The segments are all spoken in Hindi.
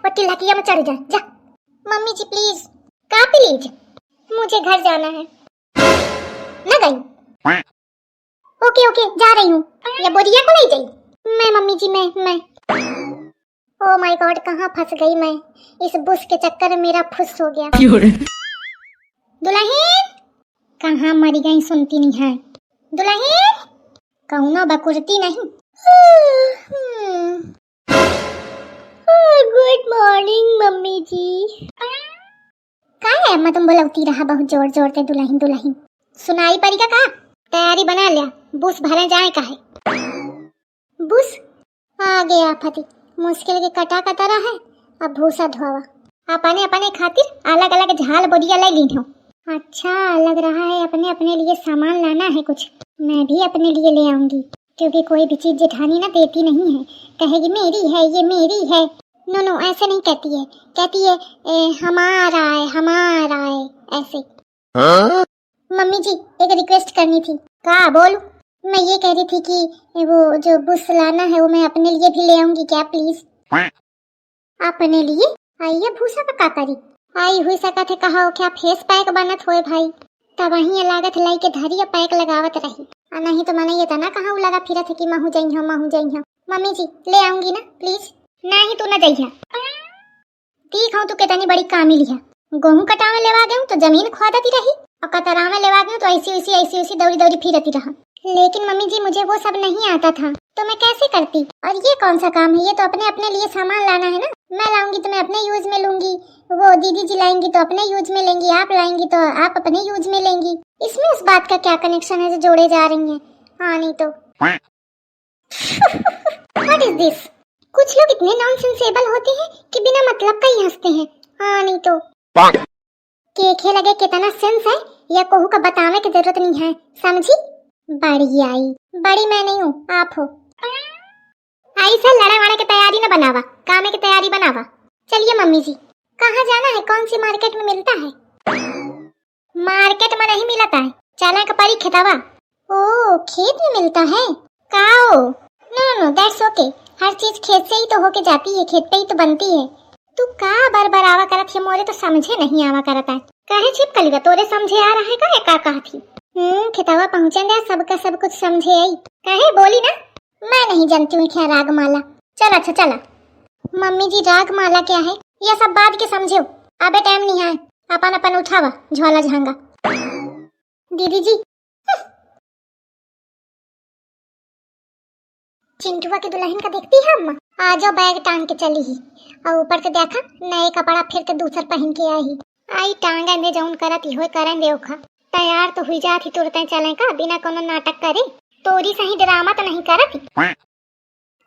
वो तिलकिया में चढ़ जा। जा मम्मी जी प्लीज। का प्लीज? मुझे घर जाना है। ना गई? ओके ओके जा रही हूँ। ये बोरिया को नहीं गई मैं मम्मी जी। मैं ओ माय गॉड कहाँ फंस गई मैं। इस बुश के चक्कर में मेरा फुस हो गया। दुल्हन कहाँ मरी गई सुनती नहीं है। दुल्हन कहूँ बकुरती नहीं। गुड मॉर्निंग मम्मी जी। का है मैं तुम बोलती रहा बहुत जोर जोर से दुल्हन दुल्हन। सुनाई पड़ी का? तैयारी बना लिया बुश भरे जाए का है। बुश आ गया फती मुश्किल के कटा कतरा है। अब भूसा धोवा अपने अपने खातिर अलग अलग झाल बोरिया ले ली हूँ। अच्छा लग रहा है अपने अपने लिए सामान लाना है कुछ। मैं भी अपने लिए ले आऊंगी क्योंकि कोई भी चीज जेठानी ना देती नहीं है। कहेगी मेरी है ये मेरी है। नो नो ऐसे नहीं कहती है। कहती है हमारा है ऐसे। मम्मी जी एक रिक्वेस्ट करनी थी। का बोल? मैं ये कह रही थी कि वो जो बुश लाना है वो मैं अपने लिए भी ले आऊंगी क्या प्लीज? अपने लिए? आइए भूसा का काकरी आई हुई सका थे कहा हो क्या फेस पैक बनत होए भाई। तब वहीं लागत लाई के धरिया पैक लगावत रही। नहीं तो मैंने ये तना कहाँ लगा फिरा थे कि महू जइहा। मम्मी जी ले आऊंगी ना प्लीज। नहीं तू ना जइहा। ठीक हूँ तू कितनी बड़ी कामिल है। गेहूं कटावे लेवा गई तो जमीन खोदती रही और कतरावे लेवा गई तो ऐसी दौड़ी दौड़ी फिरती रहा। लेकिन मम्मी जी मुझे वो सब नहीं आता था तो मैं कैसे करती। और ये कौन सा काम है? ये तो अपने अपने लिए सामान लाना है ना। मैं लाऊंगी तो मैं अपने यूज में लूंगी। वो दीदी जी लाएंगी तो अपने यूज में लेंगी। आप लाएंगी तो आप अपने यूज में लेंगी। इसमें उस बात का क्या कनेक्शन है जो जोड़े जा रही हैं? हाँ नहीं तो व्हाट इज दिस? कुछ लोग इतने नॉनसेंसेबल होते हैं कि बिना मतलब का ही हंसते हैं। हाँ नहीं तो केखे लगे कितना सेंस है या कोहू का बताने की जरूरत नहीं है समझी। बड़ी आई बड़ी मैं नहीं हूँ आप हो। आई से लड़ा वाड़ा की तैयारी न बनावा कामे की तैयारी बनावा। चलिए मम्मी जी कहाँ जाना है? कौन सी मार्केट में मिलता है? मार्केट में नहीं मिलता है चला का परी खेतवा। ओ खेत में मिलता है काओ? No that's okay. हर चीज खेत से ही तो होके जाती है खेत पे ही तो बनती है। तू का बार आवा करत है मोरे तो समझे नहीं आवा करता है। काहे छिपकली बा तोरे समझे आ रहा है का का कहा थी? खेतवा पहुंचे दे सबका सब कुछ समझे आई। काहे बोली ना मैं नहीं जानती हूँ क्या रागमाला। चल अच्छा चला। मम्मी जी रागमाला क्या है ये सब बात के समझो। अबे टाइम नहीं है अपन उठावा झोला झांगा। दीदी जी चिंटुआ की दुल्हन का देखती है अम्मा। आ जाओ बैग टांग के चली ही और ऊपर से देखा नए कपड़ा फिर के दूसर पहन के आई टांगा दे जाऊन करत हो करन दे ओखा। तैयार तो हुई जाती तुरंत चले का बिना कोनो नाटक करे। तोरी सही ड्रामा तो नहीं करती।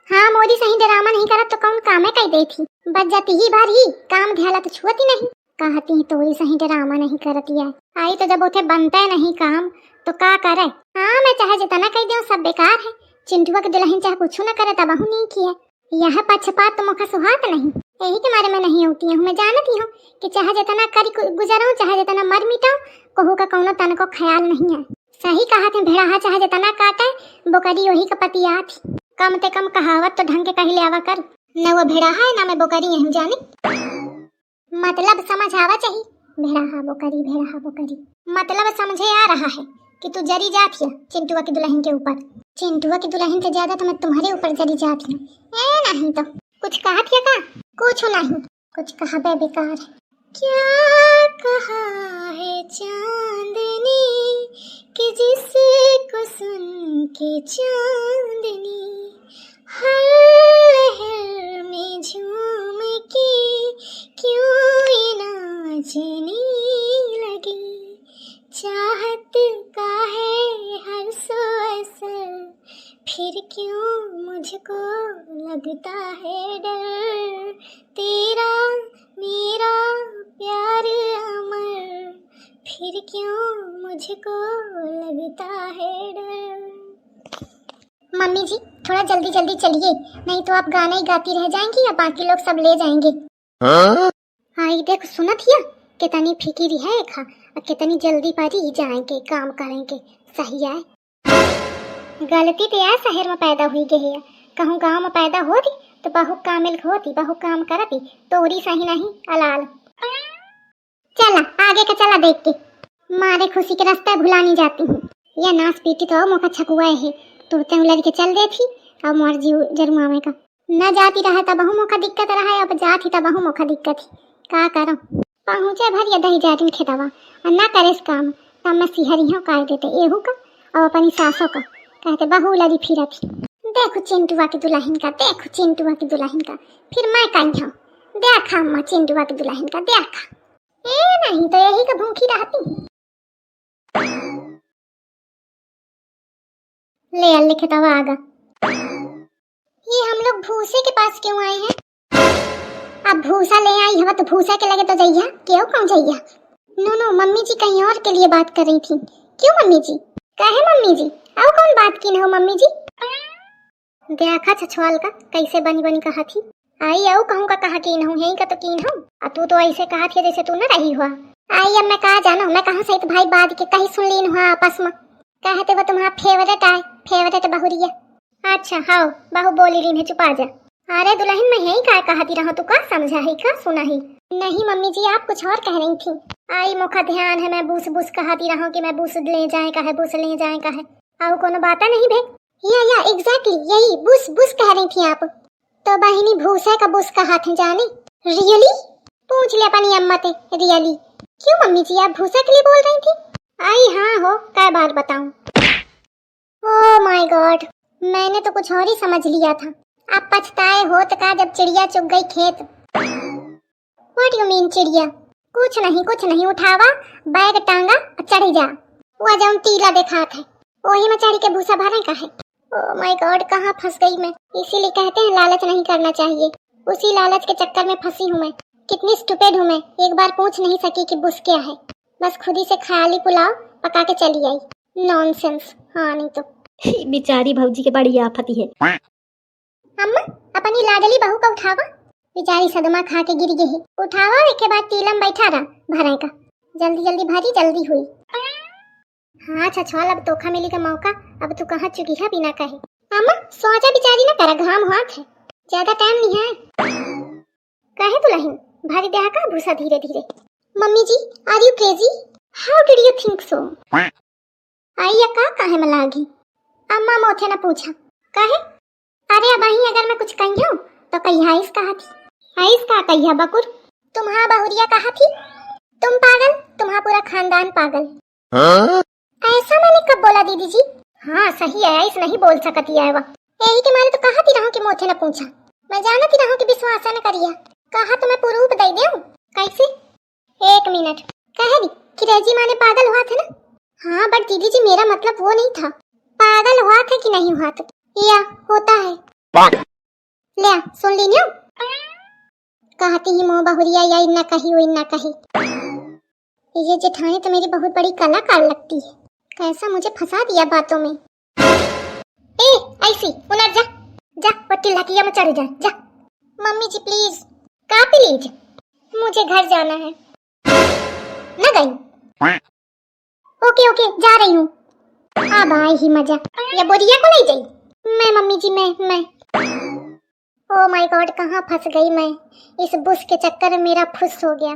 हाँ मोदी सही ड्रामा नहीं करत तो कौन कामे कही दे थी। बच जाती ही बार ही काम ध्याला तो छुअती नहीं। कहती है तोरी सही ड्रामा नहीं करती है। आई तो जब उठे बनता नहीं काम तो का करे। हाँ मैं चाहे जितना कह दूं सब बेकार है। चिंटुआ की दुल्हन चाहे कुछ न करे तब नहीं किया। यह पक्षपात तो मुखा सुहात नहीं। यही के मारे में नहीं होती हूँ। मैं जानती हूँ कि चाहे जितना करी गुजराऊं चाहे जितना मर मिटाऊं कहू का कौनो तन को ख्याल नहीं है। सही कहा थे भेड़ा चाहे जितना काटे बोकरी वही का पतिया थी। कम ते कम कहावत तो ढंग के कही ले आवा कर। न वो भेड़ा है ना मैं बोकरी हूँ जाने। मतलब समझ आवा चाहिए। भेड़ा बोकरी मतलब समझे आ रहा है कि तू जरी जाती है चिंटुआ की दुल्हन के ऊपर। चिंटुआ की दुल्हन से ज्यादा तो मैं तुम्हारे ऊपर जरी जाती हूँ। नहीं तो कुछ कहा थी का? कुछ नहीं कुछ कहा बेकार। क्या कहा है चांदनी कि जिसको सुन के चांदनी हर लहर में झूम के क्यों ये नाचने लगी। चाहत का है हर सो असर फिर क्यों मुझको लगता है डर। तेरा मेरा प्यार अमर फिर क्यों मुझको लगता है डर। मम्मी जी थोड़ा जल्दी जल्दी चलिए नहीं तो आप गाना ही गाती रह जाएंगी या बाकी लोग सब ले जाएंगे। हाँ ये देखो सुना थिया कितनी फिकिरी है खा और कितनी जल्दी पारी जाएंगे काम करेंगे। सही है गलती तो यार शहर में पैदा हुई गई है। कहूँ गांव में पैदा होती तो बहु कामिल होती, बहु काम करती, तोरी सही नहीं अलाल। चला आगे का चला देख के, मारे खुशी के रास्ता भुला नहीं जाती हूँ। यह नाच पीटी तो मौका छकुआ है, तुरते लड़ के चल देती अब मर्जी जरमावे का। न जाती रहा तब बहु मौका दिक्कत रहा, अब जाती तब बहु मौका दिक्कत ही। का करो पहुँचे भर या दही जाती खेतवा और न करे इस काम, तब मैं सिहरियों काट देते एहू का और अपनी सासों का, कहते बहू लड़ी फिरत। देखो चिंटुआ की दुल्हन का, देखो चिंटुआ की दुल्हन का, फिर मैं कहीं हूँ देखा अम्मा चिंटुआ की दुल्हन का देखा। ए नहीं तो यही का भूखी रहती। ले अल्ले खेतवा आगा। ये हम लोग भूसे के पास क्यों आए हैं? अब भूसा ले आई हवा तो भूसा के लगे तो जइया, क्यों कौन जइया? नो मम्मी जी कहीं और के लिए बात कर रही थी। क्यों मम्मी जी? कहे मम्मी जी आओ कौन बात की न हो मम्मी जी? देखा छछवाल का कैसे बनी बनी कहा थी, आई आओ कहूँ का कहा की न हूँ, यही का तो की न हूँ। तू तो ऐसे कहा थी जैसे तू न रही हुआ। आई अब मैं कहा जानो, मैं कहा सहित भाई बात के कहीं सुन ली हुआ आपस में, कहते वो तुम्हारा फेवरेट आए, फेवरेट बहुरिया। अच्छा हाँ बहु बोली रही है चुपा जा। अरे दुल्हन मैं यही का कहती रहा, तू का समझा है का सुना है? नहीं मम्मी जी आप कुछ और कह रही थी। आई मुखा ध्यान है मैं बूस बूस कहती रहा कि मैं बूस ले जाए का है, बूस ले जाए का है। आओ कोनो बात नहीं भे? या एग्जैक्टली यही बूस बूस कह रही थी आप। तो बहिनी भूसा का बूस कहा थे जाने? रियली? पूछ ले अपनी अम्मा ते रियली। क्यों मम्मी जी आप भूसा के लिए बोल रही थी? आई हाँ हो काय बात बताऊं। ओह माय गॉड मैंने तो कुछ और ही समझ लिया था। आप पछताए हो तो का जब चिड़िया चुग गई खेत। व्हाट यू मीन चिड़िया? कुछ नहीं उठावा बैग टांगा और चढ़ी जा। वो जाऊं टीला देखा था वही में चढ़ के भूसा भरने का है। ओह माय गॉड कहाँ फंस गई मैं। इसीलिए कहते हैं लालच नहीं करना चाहिए, उसी लालच के चक्कर में फंसी हूँ मैं। कितनी स्टूपिड हूँ मैं, एक बार पूछ नहीं सकी कि बुस क्या है, बस खुद ही से ख्याली पुलाव पका के चली आई। नॉनसेंस। हाँ नहीं तो बेचारी भौजी के बड़ी आफत है। अम्मा अपनी लाडली बहू का उठावा, बेचारी सदमा खा के गिर गई। उठावा एक के बाद टीलम बैठा रहा भरे का, जल्दी जल्दी भरी जल्दी हुई। हाँ छछवाल अब तोखा मिली का मौका, अब तू कहाँ चुकी है बिना कहे। अम्मा सोचा बेचारी ना करा, घाम हाथ है ज्यादा टाइम नहीं है। कहे दुल्हन भरी देहा का भूसा धीरे धीरे। Mummy ji are you crazy? How did you think so? आई का काहे में लागी? अम्मा मोथे न पूछा कहे। अरे अब ही अगर मैं कुछ कही हूँ तो कहिया इस कहा थी, आइस का कहिया बकुर तुम्हारा बहुरिया कहा थी। तुम पागल, तुम्हारा पूरा खानदान पागल। ऐसा मैंने कब बोला दीदी जी? हाँ सही है ऐसा नहीं बोल सकती है वह, यही के मारे तो कहती रहूं कि मोथे न पूछा। मैं जानती रहूं कि विश्वास न करिया, कहा तो मैं प्रूफ दे दूं। कैसे? एक मिनट कह दी कि रेजी माने पागल हुआ था ना? हाँ बट दीदी जी मेरा मतलब वो नहीं था, पागल हुआ था कि नहीं हुआ था या होता है। ले सुन ली न्यू कहती ही मोह बहुरिया या इन्ना कही वो इन्ना कही। ये जेठानी तो मेरी बहुत बड़ी कलाकार लगती है, कैसा मुझे फंसा दिया बातों में। ए ऐसी उनर जा जा पट्टी लकिया में चढ़ जा जा। Mummy ji please. का प्लीज? मुझे घर जाना है। न गई? ओके जा रही हूँ। अब आई ही मजा, या बोरिया को ले जाई? मैं मम्मी जी मैं ओ माय गॉड कहाँ फंस गई मैं, इस बुस के चक्कर में मेरा फुस हो गया।